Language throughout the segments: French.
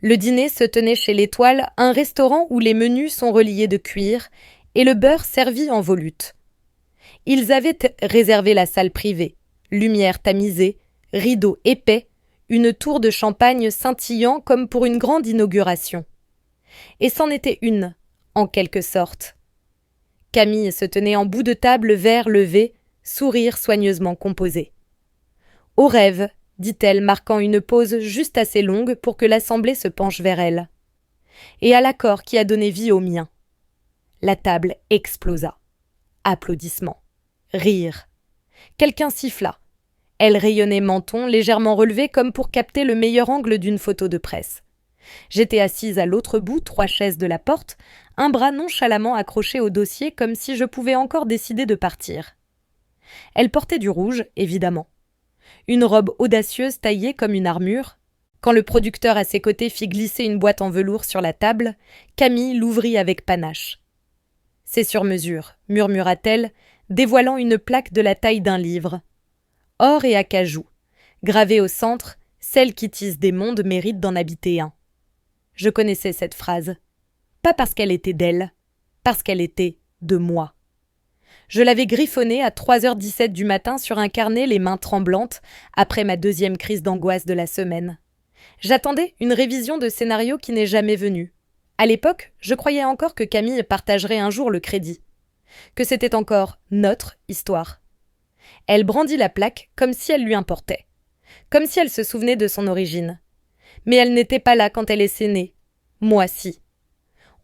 Le dîner se tenait chez l'Étoile, un restaurant où les menus sont reliés de cuir et le beurre servi en volute. Ils avaient réservé la salle privée, lumière tamisée, rideaux épais, une tour de champagne scintillant comme pour une grande inauguration. Et c'en était une, en quelque sorte. Camille se tenait en bout de table, verre levé, sourire soigneusement composé. « Au rêve », dit-elle, marquant une pause juste assez longue pour que l'assemblée se penche vers elle. « Et à l'accord qui a donné vie au mien. » La table explosa. Applaudissements. Rire. Quelqu'un siffla. Elle rayonnait menton, légèrement relevé comme pour capter le meilleur angle d'une photo de presse. J'étais assise à l'autre bout, 3 chaises de la porte, un bras nonchalamment accroché au dossier comme si je pouvais encore décider de partir. Elle portait du rouge, évidemment. Une robe audacieuse taillée comme une armure. Quand le producteur à ses côtés fit glisser une boîte en velours sur la table, Camille l'ouvrit avec panache. « C'est sur mesure », murmura-t-elle, dévoilant une plaque de la taille d'un livre. Or et acajou. Gravée au centre, celle qui tisse des mondes mérite d'en habiter un. Je connaissais cette phrase. Pas parce qu'elle était d'elle, parce qu'elle était de moi. Je l'avais griffonnée à 3h17 du matin sur un carnet, les mains tremblantes, après ma 2e crise d'angoisse de la semaine. J'attendais une révision de scénario qui n'est jamais venue. À l'époque, je croyais encore que Camille partagerait un jour le crédit. Que c'était encore notre histoire. Elle brandit la plaque comme si elle lui importait. Comme si elle se souvenait de son origine. Mais elle n'était pas là quand elle est née. Moi si.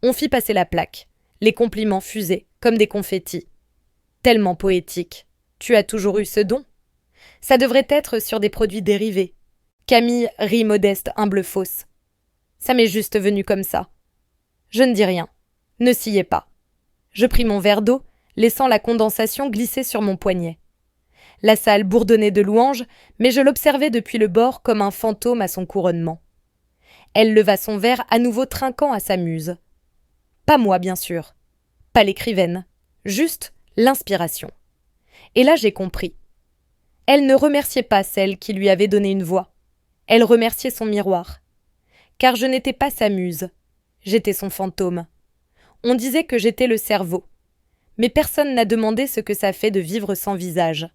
On fit passer la plaque. Les compliments fusaient, comme des confettis. Tellement poétique. Tu as toujours eu ce don. Ça devrait être sur des produits dérivés. Camille rit modeste, humble fausse. Ça m'est juste venu comme ça. Je ne dis rien. Ne sciez pas. Je pris mon verre d'eau, laissant la condensation glisser sur mon poignet. La salle bourdonnait de louanges, mais je l'observais depuis le bord comme un fantôme à son couronnement. Elle leva son verre à nouveau trinquant à sa muse. Pas moi, bien sûr. Pas l'écrivaine. Juste l'inspiration. Et là, j'ai compris. Elle ne remerciait pas celle qui lui avait donné une voix. Elle remerciait son miroir. Car je n'étais pas sa muse. J'étais son fantôme. On disait que j'étais le cerveau. Mais personne n'a demandé ce que ça fait de vivre sans visage.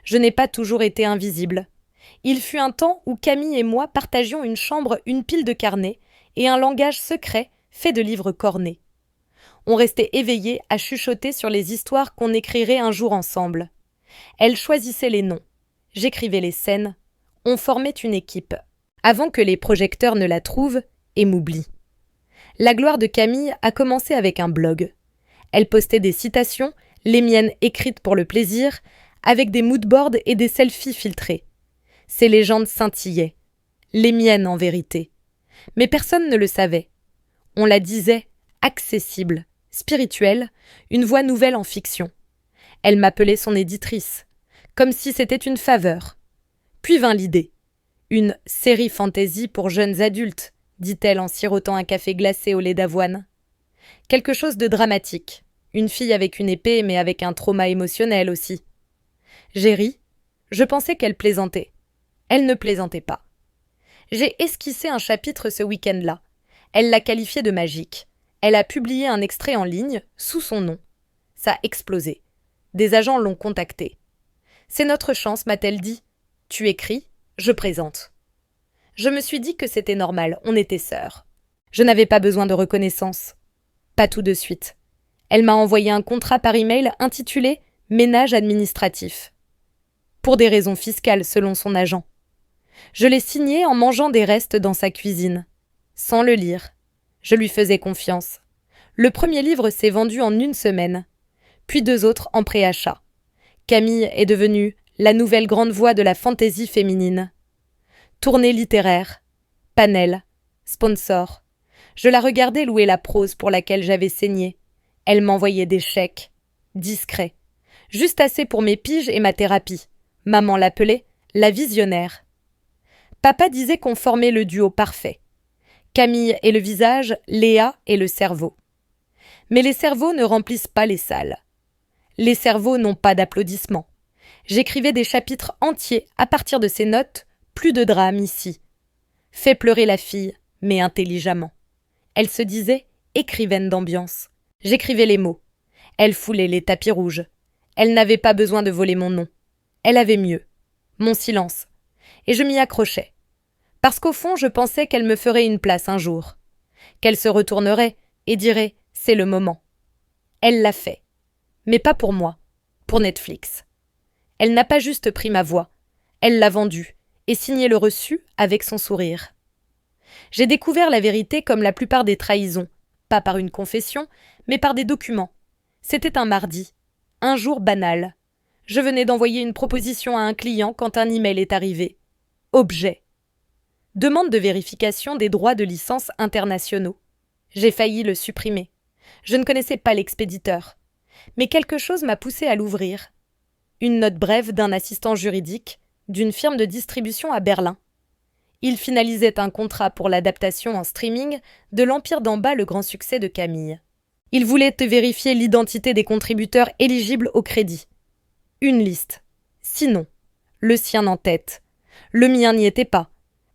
Je n'ai pas toujours été invisible. Il fut un temps où Camille et moi partagions une chambre, une pile de carnets et un langage secret fait de livres cornés. On restait éveillés à chuchoter sur les histoires qu'on écrirait un jour ensemble. Elle choisissait les noms. J'écrivais les scènes. On formait une équipe. Avant que les projecteurs ne la trouvent et m'oublient. La gloire de Camille a commencé avec un blog. Elle postait des citations, les miennes écrites pour le plaisir, avec des moodboards et des selfies filtrés. Ses légendes scintillaient. Les miennes en vérité. Mais personne ne le savait. On la disait accessible, spirituelle, une voix nouvelle en fiction. Elle m'appelait son éditrice, comme si c'était une faveur. Puis vint l'idée. Une série fantasy pour jeunes adultes, dit-elle en sirotant un café glacé au lait d'avoine. Quelque chose de dramatique. Une fille avec une épée, mais avec un trauma émotionnel aussi. J'ai ri. Je pensais qu'elle plaisantait. Elle ne plaisantait pas. J'ai esquissé un chapitre ce week-end-là. Elle l'a qualifié de magique. Elle a publié un extrait en ligne, sous son nom. Ça a explosé. Des agents l'ont contacté. C'est notre chance, m'a-t-elle dit. Tu écris, je présente. Je me suis dit que c'était normal, on était sœurs. Je n'avais pas besoin de reconnaissance. Pas tout de suite. Elle m'a envoyé un contrat par email intitulé « Ménage administratif ». Pour des raisons fiscales, selon son agent. Je l'ai signé en mangeant des restes dans sa cuisine. Sans le lire. Je lui faisais confiance. Le premier livre s'est vendu en 1 semaine. Puis 2 autres en préachat. Camille est devenue la nouvelle grande voix de la fantaisie féminine. Tournée littéraire. Panel. Sponsor. Je la regardais louer la prose pour laquelle j'avais saigné. Elle m'envoyait des chèques. Discrets. Juste assez pour mes piges et ma thérapie. Maman l'appelait la visionnaire. Papa disait qu'on formait le duo parfait. Camille est le visage, Léa est le cerveau. Mais les cerveaux ne remplissent pas les salles. Les cerveaux n'ont pas d'applaudissements. J'écrivais des chapitres entiers à partir de ces notes, plus de drame ici. Fais pleurer la fille, mais intelligemment. Elle se disait écrivaine d'ambiance. J'écrivais les mots. Elle foulait les tapis rouges. Elle n'avait pas besoin de voler mon nom. Elle avait mieux. Mon silence. Et je m'y accrochais. Parce qu'au fond, je pensais qu'elle me ferait une place un jour. Qu'elle se retournerait et dirait « c'est le moment ». Elle l'a fait. Mais pas pour moi. Pour Netflix. Elle n'a pas juste pris ma voix. Elle l'a vendue et signé le reçu avec son sourire. J'ai découvert la vérité comme la plupart des trahisons, pas par une confession, mais par des documents. C'était un mardi, un jour banal. Je venais d'envoyer une proposition à un client quand un email est arrivé. Objet. Demande de vérification des droits de licence internationaux. J'ai failli le supprimer. Je ne connaissais pas l'expéditeur. Mais quelque chose m'a poussé à l'ouvrir. Une note brève d'un assistant juridique d'une firme de distribution à Berlin. Il finalisait un contrat pour l'adaptation en streaming de l'Empire d'en bas, le grand succès de Camille. Il voulait vérifier l'identité des contributeurs éligibles au crédit. Une liste. Sinon, le sien en tête. Le mien n'y était pas.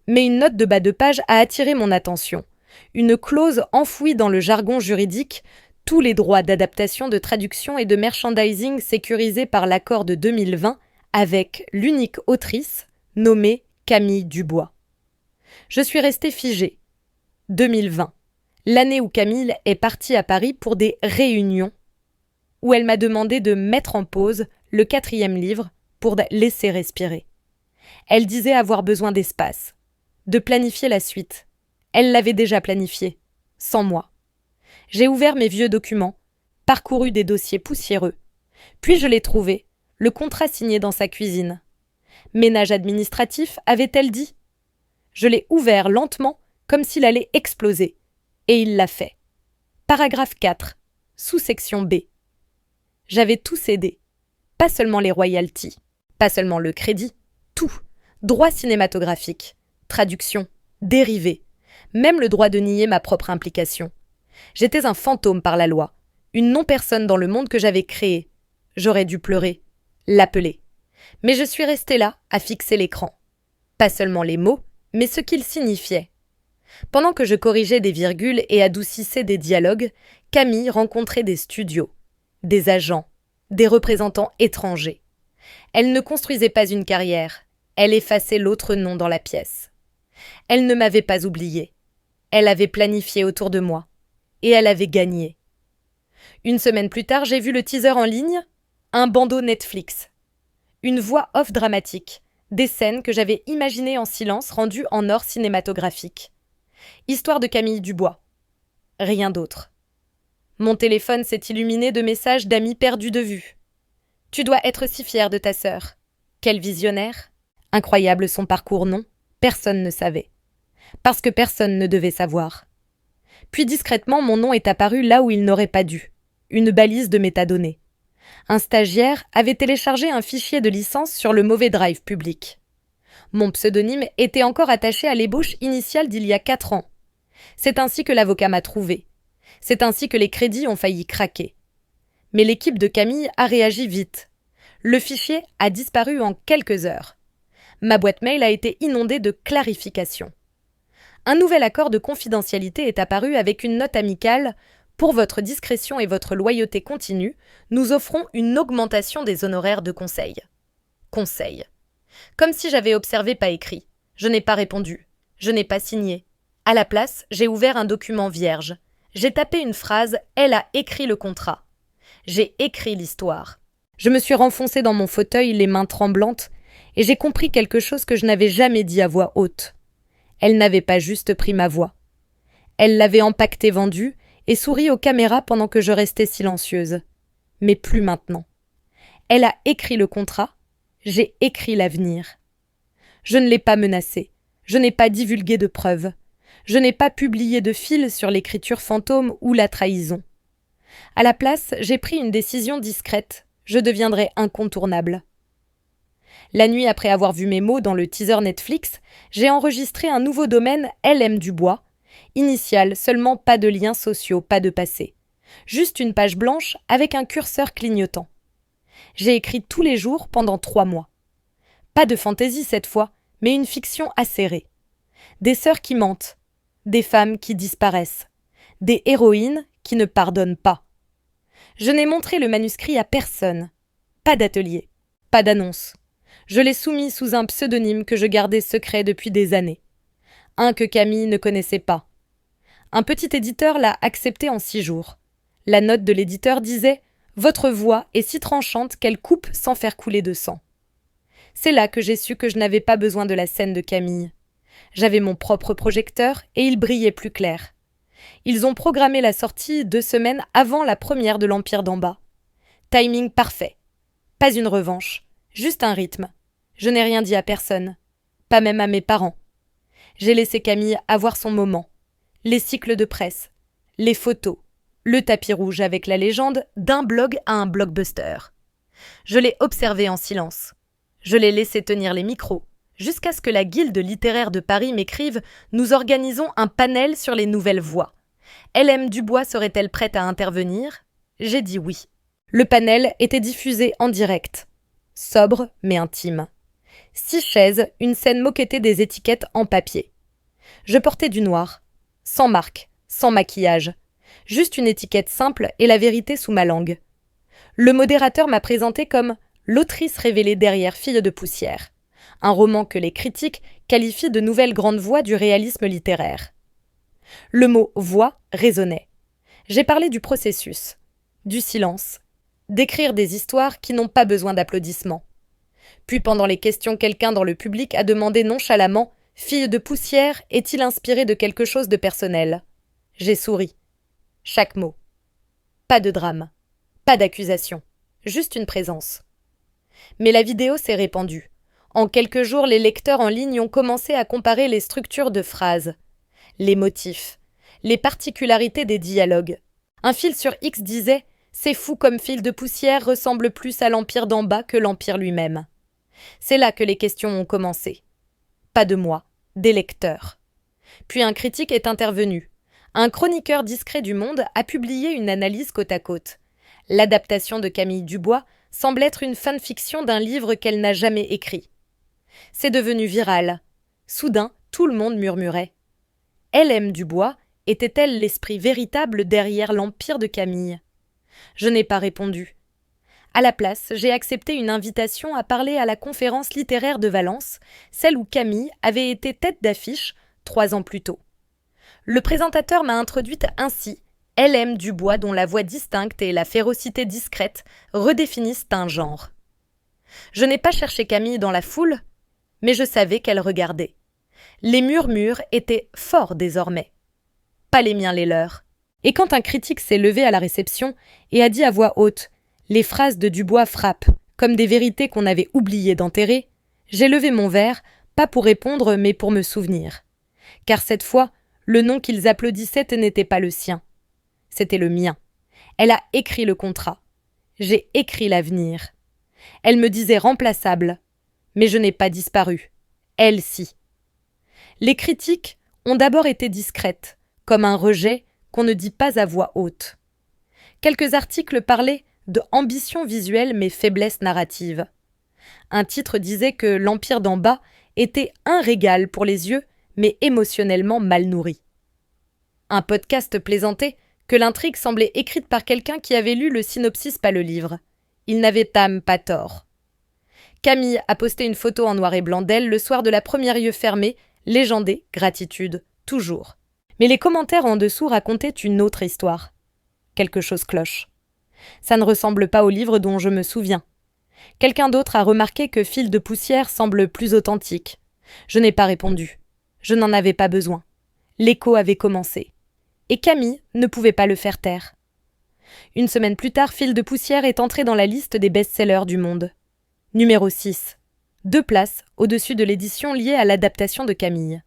Mais une note de bas de page a attiré mon attention. Une clause enfouie dans le jargon juridique, tous les droits d'adaptation, de traduction et de merchandising sécurisés par l'accord de 2020 avec l'unique autrice nommée Camille Dubois. Je suis restée figée. 2020, l'année où Camille est partie à Paris pour des réunions, où elle m'a demandé de mettre en pause le 4e livre pour laisser respirer. Elle disait avoir besoin d'espace, de planifier la suite. Elle l'avait déjà planifié, sans moi. J'ai ouvert mes vieux documents, parcouru des dossiers poussiéreux, puis je l'ai trouvé, le contrat signé dans sa cuisine. Ménage administratif, avait-elle dit ? Je l'ai ouvert lentement, comme s'il allait exploser, et il l'a fait. Paragraphe 4, sous-section B. J'avais tout cédé, pas seulement les royalties, pas seulement le crédit, tout, droit cinématographique, traduction, dérivé, même le droit de nier ma propre implication. J'étais un fantôme par la loi, une non-personne dans le monde que j'avais créé. J'aurais dû pleurer, l'appeler. Mais je suis restée là, à fixer l'écran. Pas seulement les mots, mais ce qu'ils signifiaient. Pendant que je corrigeais des virgules et adoucissais des dialogues, Camille rencontrait des studios, des agents, des représentants étrangers. Elle ne construisait pas une carrière, elle effaçait l'autre nom dans la pièce. Elle ne m'avait pas oubliée. Elle avait planifié autour de moi. Et elle avait gagné. Une semaine plus tard, j'ai vu le teaser en ligne, un bandeau Netflix. Une voix off dramatique, des scènes que j'avais imaginées en silence rendues en or cinématographique. Histoire de Camille Dubois. Rien d'autre. Mon téléphone s'est illuminé de messages d'amis perdus de vue. Tu dois être si fière de ta sœur. Quel visionnaire. Incroyable son parcours, non ? Personne ne savait. Parce que personne ne devait savoir. Puis discrètement, mon nom est apparu là où il n'aurait pas dû. Une balise de métadonnées. Un stagiaire avait téléchargé un fichier de licence sur le mauvais drive public. Mon pseudonyme était encore attaché à l'ébauche initiale d'il y a 4 ans. C'est ainsi que l'avocat m'a trouvé. C'est ainsi que les crédits ont failli craquer. Mais l'équipe de Camille a réagi vite. Le fichier a disparu en quelques heures. Ma boîte mail a été inondée de clarifications. Un nouvel accord de confidentialité est apparu avec une note amicale. Pour votre discrétion et votre loyauté continue, nous offrons une augmentation des honoraires de conseil. Conseil. Comme si j'avais observé pas écrit. Je n'ai pas répondu. Je n'ai pas signé. À la place, j'ai ouvert un document vierge. J'ai tapé une phrase « Elle a écrit le contrat ». J'ai écrit l'histoire. Je me suis renfoncée dans mon fauteuil, les mains tremblantes, et j'ai compris quelque chose que je n'avais jamais dit à voix haute. Elle n'avait pas juste pris ma voix. Elle l'avait empaquetée vendue et sourit aux caméras pendant que je restais silencieuse. Mais plus maintenant. Elle a écrit le contrat, j'ai écrit l'avenir. Je ne l'ai pas menacée, je n'ai pas divulgué de preuves, je n'ai pas publié de fil sur l'écriture fantôme ou la trahison. À la place, j'ai pris une décision discrète, je deviendrai incontournable. La nuit après avoir vu mes mots dans le teaser Netflix, j'ai enregistré un nouveau domaine LM Dubois, initial, seulement pas de liens sociaux, pas de passé. Juste une page blanche avec un curseur clignotant. J'ai écrit tous les jours pendant 3 mois. Pas de fantaisie cette fois, mais une fiction acérée. Des sœurs qui mentent. des femmes qui disparaissent, des héroïnes qui ne pardonnent pas. Je n'ai montré le manuscrit à personne. Pas d'atelier, pas d'annonce. Je l'ai soumis sous un pseudonyme que je gardais secret depuis des années. Un que Camille ne connaissait pas. Un petit éditeur l'a accepté en 6 jours. La note de l'éditeur disait « Votre voix est si tranchante qu'elle coupe sans faire couler de sang ». C'est là que j'ai su que je n'avais pas besoin de la scène de Camille. J'avais mon propre projecteur et il brillait plus clair. Ils ont programmé la sortie 2 semaines avant la première de l'Empire d'en bas. Timing parfait. Pas une revanche, juste un rythme. Je n'ai rien dit à personne, pas même à mes parents. J'ai laissé Camille avoir son moment. Les cycles de presse, les photos, le tapis rouge avec la légende d'un blog à un blockbuster. Je l'ai observé en silence. Je l'ai laissé tenir les micros, jusqu'à ce que la Guilde littéraire de Paris m'écrive « Nous organisons un panel sur les nouvelles voix. LM Dubois serait-elle prête à intervenir ?» J'ai dit oui. Le panel était diffusé en direct. Sobre mais intime. 6 chaises, une scène moquettée des étiquettes en papier. Je portais du noir. Sans marque, sans maquillage. Juste une étiquette simple et la vérité sous ma langue. Le modérateur m'a présenté comme l'autrice révélée derrière Fille de poussière, un roman que les critiques qualifient de nouvelle grande voix du réalisme littéraire. Le mot « voix » résonnait. J'ai parlé du processus, du silence, d'écrire des histoires qui n'ont pas besoin d'applaudissements. Puis pendant les questions, quelqu'un dans le public a demandé nonchalamment « Fille de poussière est-il inspiré de quelque chose de personnel ?» J'ai souri. Chaque mot. Pas de drame, pas d'accusation, juste une présence. Mais la vidéo s'est répandue. En quelques jours, les lecteurs en ligne ont commencé à comparer les structures de phrases, les motifs, les particularités des dialogues. Un fil sur X disait « C'est fou comme Fille de poussière ressemble plus à l'Empire d'en bas que l'Empire lui-même ». C'est là que les questions ont commencé. Pas de moi, des lecteurs. Puis un critique est intervenu. Un chroniqueur discret du Monde a publié une analyse côte à côte. L'adaptation de Camille Dubois semble être une fanfiction d'un livre qu'elle n'a jamais écrit. C'est devenu viral. Soudain, tout le monde murmurait. LM Dubois était-elle l'esprit véritable derrière l'empire de Camille ? Je n'ai pas répondu. À la place, j'ai accepté une invitation à parler à la conférence littéraire de Valence, celle où Camille avait été tête d'affiche 3 ans plus tôt. Le présentateur m'a introduite ainsi, LM Dubois dont la voix distincte et la férocité discrète redéfinissent un genre. Je n'ai pas cherché Camille dans la foule, mais je savais qu'elle regardait. Les murmures étaient forts désormais. Pas les miens, les leurs. Et quand un critique s'est levé à la réception et a dit à voix haute « Les phrases de Dubois frappent, comme des vérités qu'on avait oublié d'enterrer », j'ai levé mon verre, pas pour répondre, mais pour me souvenir. Car cette fois, le nom qu'ils applaudissaient n'était pas le sien. C'était le mien. Elle a écrit le contrat. J'ai écrit l'avenir. Elle me disait remplaçable, mais je n'ai pas disparu. Elle, si. Les critiques ont d'abord été discrètes, comme un rejet qu'on ne dit pas à voix haute. Quelques articles parlaient de ambition visuelle mais faiblesse narrative. Un titre disait que l'Empire d'en bas était un régal pour les yeux, mais émotionnellement mal nourri. Un podcast plaisantait que l'intrigue semblait écrite par quelqu'un qui avait lu le synopsis, pas le livre. Il n'avait âme, pas tort. Camille a posté une photo en noir et blanc d'elle le soir de la première yeux fermés, légendée, gratitude, toujours. Mais les commentaires en dessous racontaient une autre histoire. Quelque chose cloche. Ça ne ressemble pas au livre dont je me souviens. Quelqu'un d'autre a remarqué que Fille de poussière semble plus authentique. Je n'ai pas répondu. Je n'en avais pas besoin. L'écho avait commencé. Et Camille ne pouvait pas le faire taire. Une semaine plus tard, Fille de poussière est entrée dans la liste des best-sellers du Monde. Numéro 6. 2 places au-dessus de l'édition liée à l'adaptation de Camille.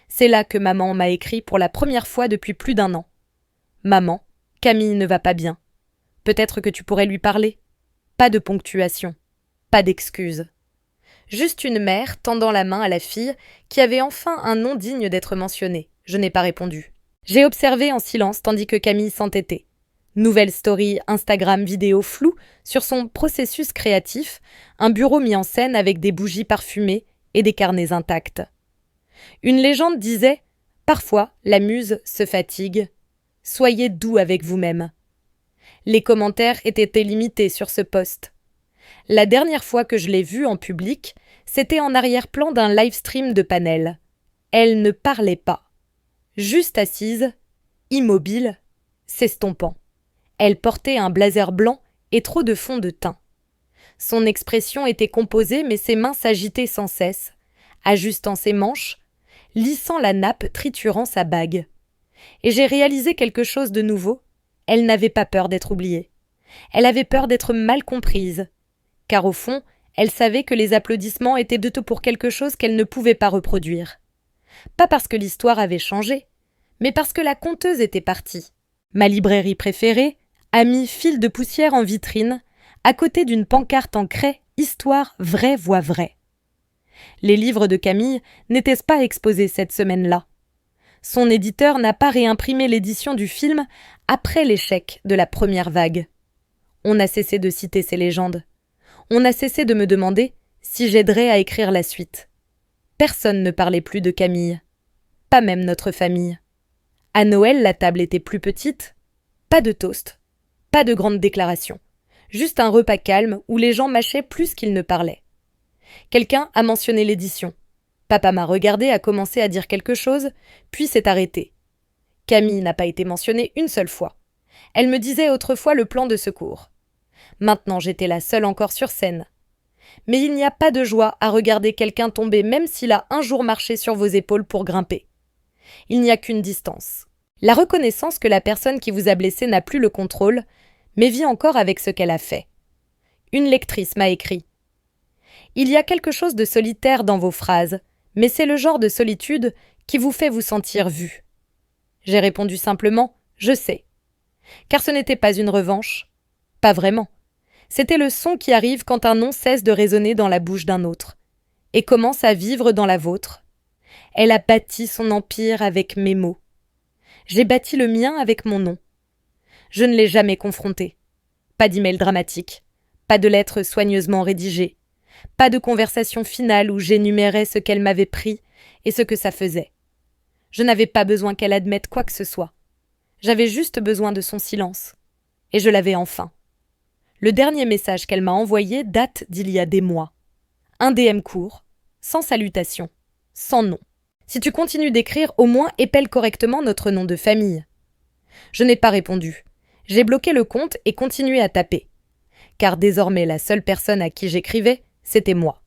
C'est là que maman m'a écrit pour la première fois depuis plus d'1 an. Maman, Camille ne va pas bien. Peut-être que tu pourrais lui parler. Pas de ponctuation. Pas d'excuses. Juste une mère tendant la main à la fille qui avait enfin un nom digne d'être mentionné. Je n'ai pas répondu. J'ai observé en silence tandis que Camille s'entêtait. Nouvelle story Instagram vidéo floue sur son processus créatif, un bureau mis en scène avec des bougies parfumées et des carnets intacts. Une légende disait « Parfois, la muse se fatigue. Soyez doux avec vous-même. Les commentaires étaient limités sur ce post. La dernière fois que je l'ai vue en public, c'était en arrière-plan d'un live stream de Panel. Elle ne parlait pas. Juste assise, immobile, s'estompant. Elle portait un blazer blanc et trop de fond de teint. Son expression était composée, mais ses mains s'agitaient sans cesse, ajustant ses manches, lissant la nappe, triturant sa bague. Et j'ai réalisé quelque chose de nouveau. Elle n'avait pas peur d'être oubliée. Elle avait peur d'être mal comprise. Car au fond, elle savait que les applaudissements étaient de tout pour quelque chose qu'elle ne pouvait pas reproduire. Pas parce que l'histoire avait changé, mais parce que la conteuse était partie. Ma librairie préférée a mis Fil de poussière en vitrine, à côté d'une pancarte en craie « Histoire vraie voix vraie ». Les livres de Camille n'étaient pas exposés cette semaine-là. Son éditeur n'a pas réimprimé l'édition du film après l'échec de la première vague. On a cessé de citer ces légendes. On a cessé de me demander si j'aiderais à écrire la suite. Personne ne parlait plus de Camille. Pas même notre famille. À Noël, la table était plus petite. Pas de toast. Pas de grandes déclarations. Juste un repas calme où les gens mâchaient plus qu'ils ne parlaient. Quelqu'un a mentionné l'édition. Papa m'a regardé, a commencé à dire quelque chose, puis s'est arrêté. Camille n'a pas été mentionnée une seule fois. Elle me disait autrefois le plan de secours. Maintenant, j'étais la seule encore sur scène. Mais il n'y a pas de joie à regarder quelqu'un tomber même s'il a un jour marché sur vos épaules pour grimper. Il n'y a qu'une distance. La reconnaissance que la personne qui vous a blessé n'a plus le contrôle, mais vit encore avec ce qu'elle a fait. Une lectrice m'a écrit. Il y a quelque chose de solitaire dans vos phrases, mais c'est le genre de solitude qui vous fait vous sentir vu. J'ai répondu simplement « Je sais ». Car ce n'était pas une revanche. Pas vraiment. C'était le son qui arrive quand un nom cesse de résonner dans la bouche d'un autre et commence à vivre dans la vôtre. Elle a bâti son empire avec mes mots. J'ai bâti le mien avec mon nom. Je ne l'ai jamais confronté. Pas d'email dramatique, pas de lettre soigneusement rédigée, pas de conversation finale où j'énumérais ce qu'elle m'avait pris et ce que ça faisait. Je n'avais pas besoin qu'elle admette quoi que ce soit. J'avais juste besoin de son silence. Et je l'avais enfin. Le dernier message qu'elle m'a envoyé date d'il y a des mois. Un DM court, sans salutation, sans nom. Si tu continues d'écrire, au moins épelle correctement notre nom de famille. Je n'ai pas répondu. J'ai bloqué le compte et continué à taper. Car désormais la seule personne à qui j'écrivais, c'était moi.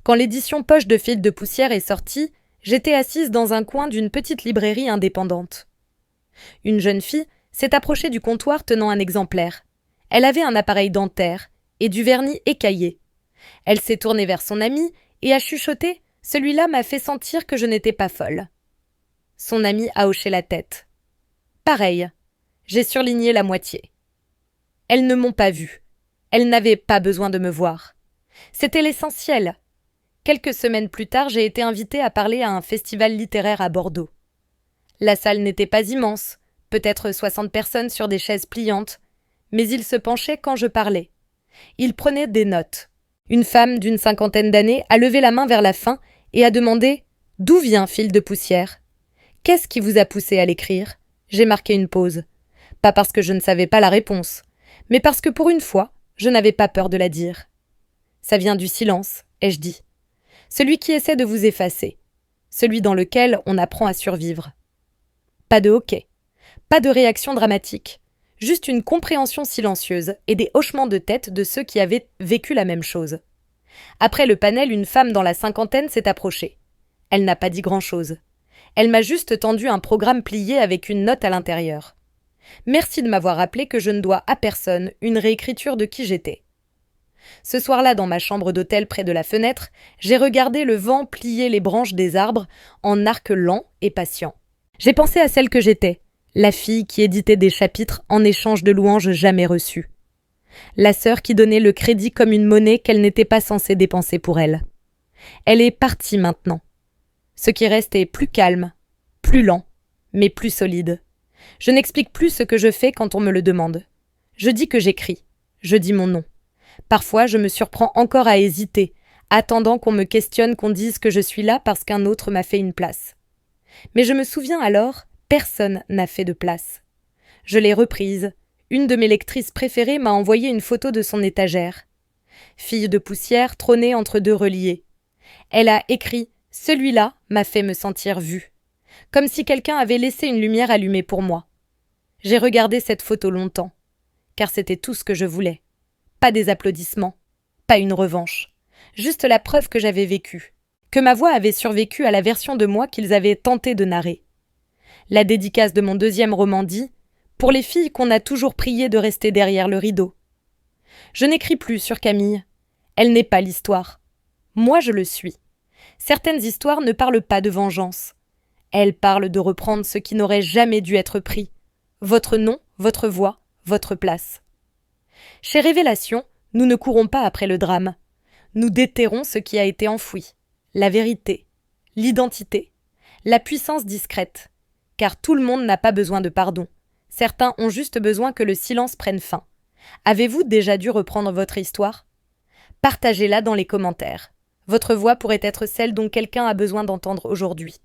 Quand l'édition poche de Fil de poussière est sortie, j'étais assise dans un coin d'une petite librairie indépendante. Une jeune fille s'est approchée du comptoir tenant un exemplaire. Elle avait un appareil dentaire et du vernis écaillé. Elle s'est tournée vers son amie et a chuchoté « Celui-là m'a fait sentir que je n'étais pas folle ». Son amie a hoché la tête. Pareil, j'ai surligné la moitié. Elles ne m'ont pas vue. Elles n'avaient pas besoin de me voir. C'était l'essentiel. Quelques semaines plus tard, j'ai été invitée à parler à un festival littéraire à Bordeaux. La salle n'était pas immense, peut-être 60 personnes sur des chaises pliantes, mais ils se penchaient quand je parlais. Ils prenaient des notes. Une femme d'une 50aine d'années a levé la main vers la fin et a demandé « D'où vient Fil de poussière ? Qu'est-ce qui vous a poussé à l'écrire ?» J'ai marqué une pause. Pas parce que je ne savais pas la réponse, mais parce que pour une fois, je n'avais pas peur de la dire. Ça vient du silence, ai-je dit. Celui qui essaie de vous effacer. Celui dans lequel on apprend à survivre. Pas de hoquet. Pas de réaction dramatique. Juste une compréhension silencieuse et des hochements de tête de ceux qui avaient vécu la même chose. Après le panel, une femme dans la 50aine s'est approchée. Elle n'a pas dit grand-chose. Elle m'a juste tendu un programme plié avec une note à l'intérieur. Merci de m'avoir rappelé que je ne dois à personne une réécriture de qui j'étais. Ce soir-là, dans ma chambre d'hôtel près de la fenêtre, j'ai regardé le vent plier les branches des arbres en arc lent et patient. J'ai pensé à celle que j'étais, la fille qui éditait des chapitres en échange de louanges jamais reçues. La sœur qui donnait le crédit comme une monnaie qu'elle n'était pas censée dépenser pour elle. Elle est partie maintenant. Ce qui reste est plus calme, plus lent, mais plus solide. Je n'explique plus ce que je fais quand on me le demande. Je dis que j'écris, je dis mon nom. Parfois, je me surprends encore à hésiter, attendant qu'on me questionne, qu'on dise que je suis là parce qu'un autre m'a fait une place. Mais je me souviens alors, personne n'a fait de place. Je l'ai reprise. Une de mes lectrices préférées m'a envoyé une photo de son étagère. Fille de poussière trônait entre deux reliés. Elle a écrit « Celui-là m'a fait me sentir vue », comme si quelqu'un avait laissé une lumière allumée pour moi. J'ai regardé cette photo longtemps, car c'était tout ce que je voulais. Pas des applaudissements, pas une revanche, juste la preuve que j'avais vécu, que ma voix avait survécu à la version de moi qu'ils avaient tenté de narrer. La dédicace de mon deuxième roman dit « Pour les filles qu'on a toujours prié de rester derrière le rideau ». Je n'écris plus sur Camille. Elle n'est pas l'histoire. Moi, je le suis. Certaines histoires ne parlent pas de vengeance. Elles parlent de reprendre ce qui n'aurait jamais dû être pris. Votre nom, votre voix, votre place. Chez Révélation, nous ne courons pas après le drame. Nous déterrons ce qui a été enfoui. La vérité, l'identité, la puissance discrète. Car tout le monde n'a pas besoin de pardon. Certains ont juste besoin que le silence prenne fin. Avez-vous déjà dû reprendre votre histoire ? Partagez-la dans les commentaires. Votre voix pourrait être celle dont quelqu'un a besoin d'entendre aujourd'hui.